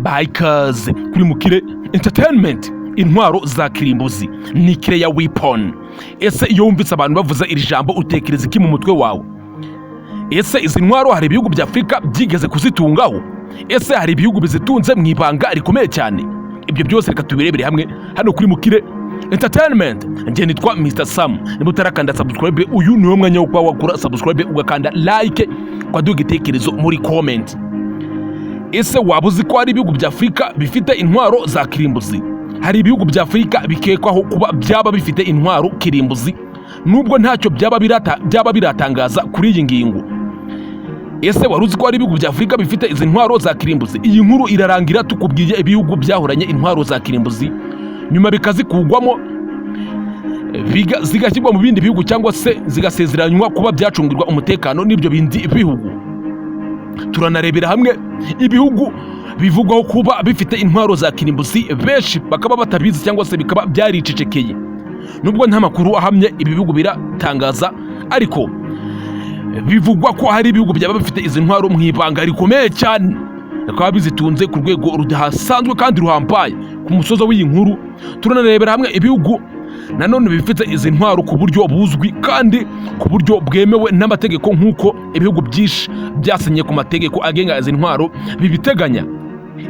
Bikers kuri Mukire Entertainment. Intwaro za kirimbuzi ni Nuclear weapon. Ese iyo wumvise abantu bavuza iri jambo utekereza iki mu mutwe wawe? Ese izi ntwaro hari ibihugu bya Afrika byigeze kuzitungaho? Ese hari ibihugu bizitunze mu ibanga rikomeye cyane? Ibyo byose reka tubirebere hamwe hano kuri Mukire Entertainment. Nje nitwa Mr. Sam. Niba utarakanda subscribe, uyu niwo mwanya wo kuba wakora subscribe ugakanda like kwa duga igitekerezo muri comment. Ese waba uzi ko hari ibihugu bya Afrika bifite intwaro za kirimbuzi? Hari ibihugu bya Afrika bikekwaho kuba byaba bifite intwaro kirimbuzi nubwo ntacyo byaba biratangaza kuri iyi ngingo. Ese wari uzi ko hari ibihugu bya Afrika bifite izi ntwaro za kirimbuzi? Iyi nkuru irarangira tukubwiye ibihugu byahoranye intwaro za kirimbuzi nyuma bikazikugwamo zigashyirwa mu bindi bihugu cyangwa se zigasezeranywa kuba byacungirwa umutekano n'ibyo bindi bihugu. Turanarebera hamwe ibihugu bivugwaho kuba bifite intwaro za kirimbuzi benshi bakaba batabizi cyangwa se bikaba byaricecekeye. Nubwo nta makuru ahamye ibi bihugu biratangaza, ariko bivugwa ko hari ibihugu byaba bifite izi ntwaro mu ibanga rikomeye cyane, bakaba bizitunze ku rwego rudasanzwe kandi ruhambaye. Ku musozo w'iyi nkuru turanarebera hamwe ibihugu nanone bifite izi ntwaro ku buryo buzwi kandi ku buryo bwemewe n'amategeko nk'uko ibihugu byinshi byasinye ku mategeko agenga izi ntwaro bibiteganya.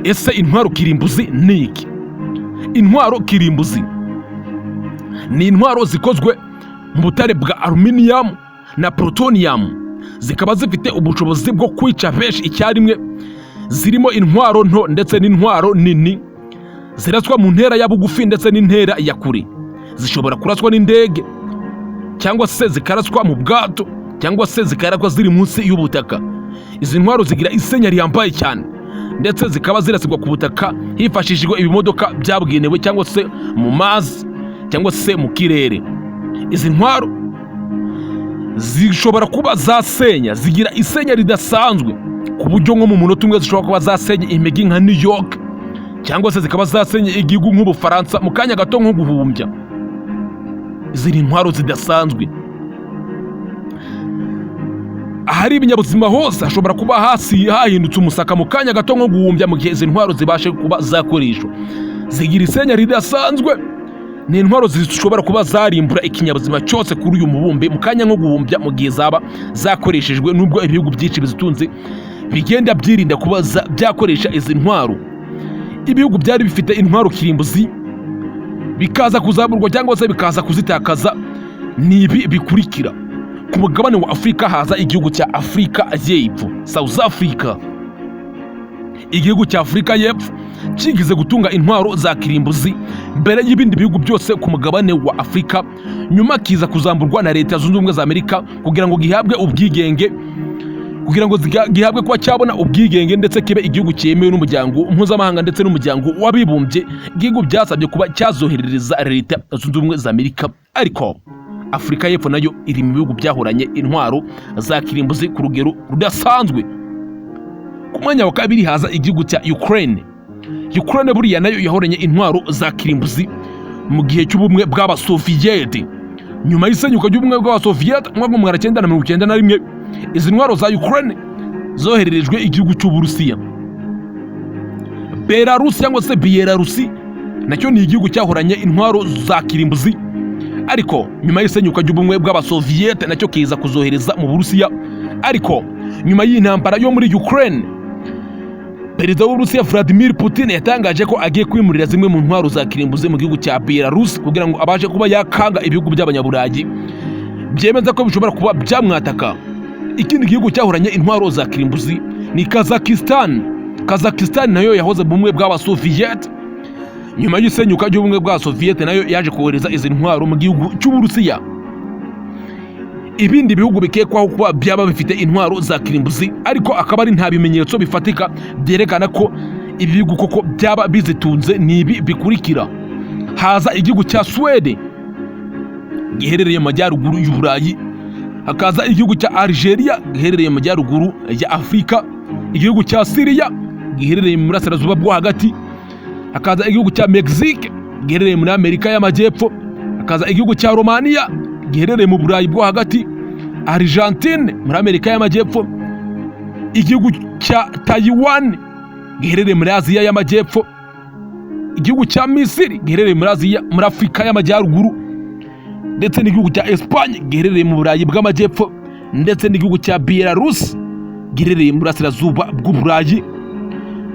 Ese intwaro kirimbuzi ni iki? Intwaro kirimbuzi ni intwaro zikozwe mu butare bwa aluminium na plutonium, zikaba zifite ubushobozi bwo kwica benshi icyarimwe. Zirimo intwaro nto ndetse n'intwaro nini, ziraswa mu ntera ya bugufi ndetse n'intera ya kure. Zishobora kuraswa n'indege cyangwa se zikaraswa mu bwato cyangwa se zikaraswa ziri munsi y'ubutaka. Izi ntwaro zigira isenya rihambaye cyane ndetse zikaba zirasigwa ku butaka hifashishijwe ibimodoka byabugenewe cyangwa se mu mazi cyangwa se mu kirere. Izi ntwaro zishobora kuba zasenya, zigira isenya ridasanzwe ku buryo nko mu munota umwe zishobora kuba zasenya imijyi nka New York cyangwa se zikaba zasenya igihugu nk'Ubufaransa mu kanya gato nko guhumbya. Izi ni intwaro zidasanzwe. Ahari ibinyabuzima hose hashobora kuba hahindutse umusaka mu kanya gato nko guhumbya mu gihe izi ntwaro zibashe kuba zakoreshwa. Zigira isenya ridasanzwe. Ni intwaro zishobora kuba zarimbura ikinyabuzima cyose kuri uyu mubumbe mu kanya nko guhumbya mu gihe zaba zakoreshejwe, nubwo ibihugu byinshi bizitunze bigenda byirinda kuba byakoresha izi ntwaro. Ibihugu byari bifite intwaro kirimbuzi bikaza kuzaburwa cyangwa se bikaza kuzitakaza ni ibi bikurikira. Ku mugabane wa Afrika haza igihugu cya Afrika y'Epfo, South Africa. Igihugu cya Afrika y'Epfo kigize gutunga intwaro za kirimbuzi mbere y'ibindi bihugu byose ku mugabane wa Afrika, nyuma kiza kuzamburwa na Leta Zunze Ubumwe za Amerika kugira ngo gihabwe ubwigenge, gihabwe kuba cyabona ubwigenge ndetse kibe igihugu cyemewe n'umuryango mpuzamahanga ndetse n'umuryango w'abibumbye. Igihugu byasabye kuba cyazoherereza Leta Zunze Ubumwe za Amerika, ariko Afrika y'Epfo nayo iri mu bihugu byahoranye intwaro za kirimbuzi ku rugero rudasanzwe. Ku mwanya wa kabiri haza igihugu cya Ukraine. Ukraine buriya nayo yahoranye intwaro za kirimbuzi mu gihe cy'ubumwe bw'Abasoviyete. Nyuma y'isenyuka ry'ubumwe bw'Abasoviyete mu 1991, izi ntwaro za Ukraine zohererejwe igihugu cy'Uburusiya. Belarus cyangwa se Belarusi nacyo ni igihugu cyahoranye intwaro za kirimbuzi, ariko nyuma y'isenyuka ry'ubumwe bw'Abasoviyete nacyo kiza kuzohereza mu Burusiya. Ariko nyuma y'intambara yo muri Ukraine, Perezida w'Uburusiya Vladimir Putin yatangaje ko agiye kwimurira zimwe mu ntwaro za kirimbuzi mu gihugu cya Belarus kugira ngo abashe kuba yakanga ibihugu by'abanyaburayi byemeza ko bishobora kuba byamwataka. Ikindi gihugu cyahoranye intwaro za kirimbuzi ni Kazakhstan. Kazakhstan nayo yahoze mu bumwe bw'Abasoviyete. Nyuma y'isenyuka ry'ubumwe bw'Abasoviyete nayo yaje kohereza izi ntwaro mu gihugu cy'Uburusiya. Ibindi bihugu bikekwaho kuba byaba bifite intwaro za kirimbuzi ariko akaba ari nta bimenyetso bifatika byerekana ko ibi bihugu koko byaba bizitunze ni ibi bikurikira. Haza igihugu cya Sweden giherereye mu majyaruguru y'Uburayi. Hakaza igihugu cya Algeria giherereye mu majyaruguru ya Afrika. Igihugu cya Syria giherereye mu burasirazuba bwo hagati. Hakaza igihugu cya Mexique giherereye muri Amerika y'Amajyepfo. Hakaza igihugu cya Romania giherereye mu Burayi bwo hagati. Argentine muri Amerika y'Amajyepfo. Igihugu cya Taiwan giherereye muri Aziya y'Amajyepfo, igihugu cya Misiri giherereye muri Afurika y'Amajyaruguru, ndetse n'igihugu cya Espagne giherereye mu Burayi bw'Amajyepfo, ndetse n'igihugu cya Belarus giherereye mu burasirazuba bw'Uburayi,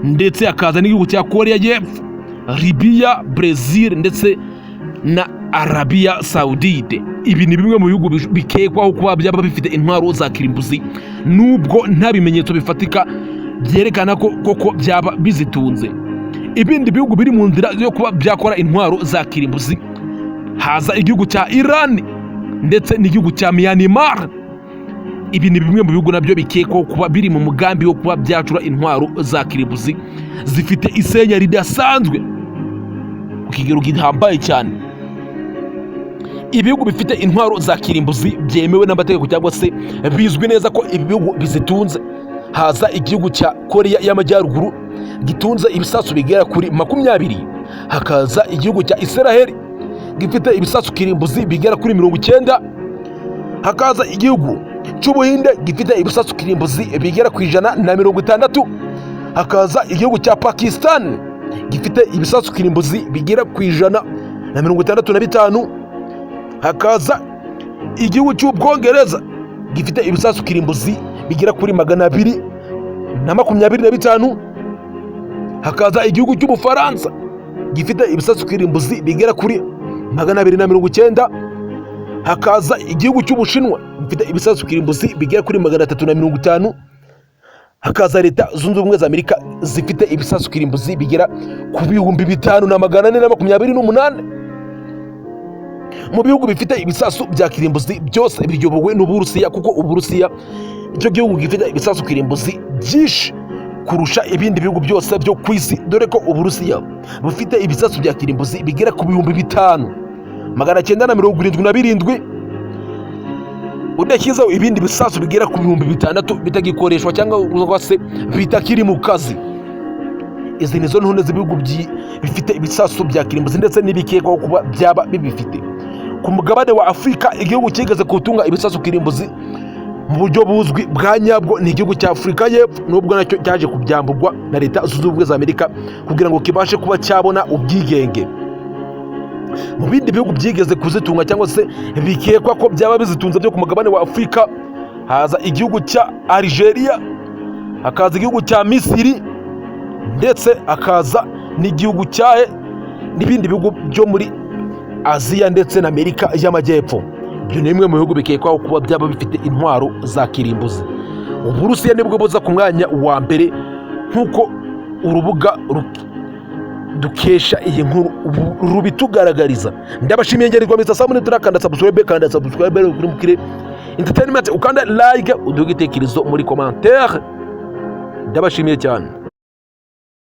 ndetse hakaza n'igihugu cya Korea y'Epfo, Libya, Brazil ndetse na Arabia Saudite. Ibi ni bimwe mu bihugu bikekwaho kuba byaba bifite intwaro za kirimbuzi, nubwo nta bimenyetso bifatika byerekana ko koko byaba bizitunze. Ibindi bihugu biri mu nzira yo kuba byakora intwaro za kirimbuzi, haza igihugu cya Iran ndetse n'igihugu cya Myanmar. Ibi ni bimwe mu bihugu nabyo bikekwaho kuba biri mu mugambi wo kuba byacura intwaro za kirimbuzi zifite isenya ridasanzwe ku kigero gihambaye cyane. Ibihugu bifite intwaro za kirimbuzi byemewe n'amategeko cyangwa se bizwi neza ko ibi bihugu bizitunze, haza igihugu cya Korea y'Amajyaruguru gitunze ibisasu bigera kuri 20, hakaza igihugu cya Israel gifite ibisasu kirimbuzi bigera kuri 90, hakaza igihugu cy'Ubuhinde gifite ibisasu kirimbuzi bigera ku 160, hakaza igihugu cya Pakistan gifite ibisasu kirimbuzi bigera ku 165, hakaza igihugu cy'Ubwongereza gifite ibisasu kirimbuzi bigera kuri 225, hakaza igihugu cy'Ubufaransa gifite ibisasu kirimbuzi bigera kuri 290, hakaza igihugu cy'Ubushinwa gifite ibisasu kirimbuzi bigera kuri 350, hakaza Leta Zunze Ubumwe za Amerika zifite ibisasu kirimbuzi bigera ku 5428. Mu bihugu bifite ibisasu bya kirimbuzi byose biyobowe n'Uburusiya, kuko Uburusiya icyo gihugu gifite ibisasu kirimbuzi byinshi kurusha ibindi bihugu byose byo ku isi, dore ko Uburusiya bufite ibisasu bya kirimbuzi bigera ku 5977, udashyizeho ibindi bisasu bigera ku 6000 bitagikoreshwa cyangwa se bitakiri mu kazi. Izi nizo ntonde z'ibihugu bifite ibisasu bya kirimbuzi ndetse n'ibikekwaho kuba byaba bibifite. Ku mugabane wa Afurika, igihugu kigeze gutunga ibisasu kirimbuzi mu buryo buzwi bwa nyabwo ni igihugu cya Afurika y'Epfo, nubwo nacyo cyaje kubyamburwa na Leta Zunze Ubumwe za Amerika kugira ngo kibashe kuba cyabona ubwigenge. Mu bindi bihugu byigeze kuzitunga cyangwa se bikekwa ko byaba bizitunze byo ku mugabane wa Afurika, haza igihugu cya Algeria, hakaza igihugu cya Misiri, ndetse hakaza n'igihugu cyahe n'ibindi bihugu byo muri Aziya ndetse na Amerika y'Amajyepfo. Ibyo ni bimwe mu bihugu bikekwaho kuba byaba bifite intwaro za kirimbuzi. Uburusiya nibwo buza ku mwanya wa mbere nk'uko urubuga dukesha iyi nkuru rubitugaragariza. Ndabashimiye ngerirwa Mr. Samu Turakanda subscribe kuri Mukire Entertainment, ukanda like uduhe igitekerezo muri commentaire. Ndabashimiye cyane.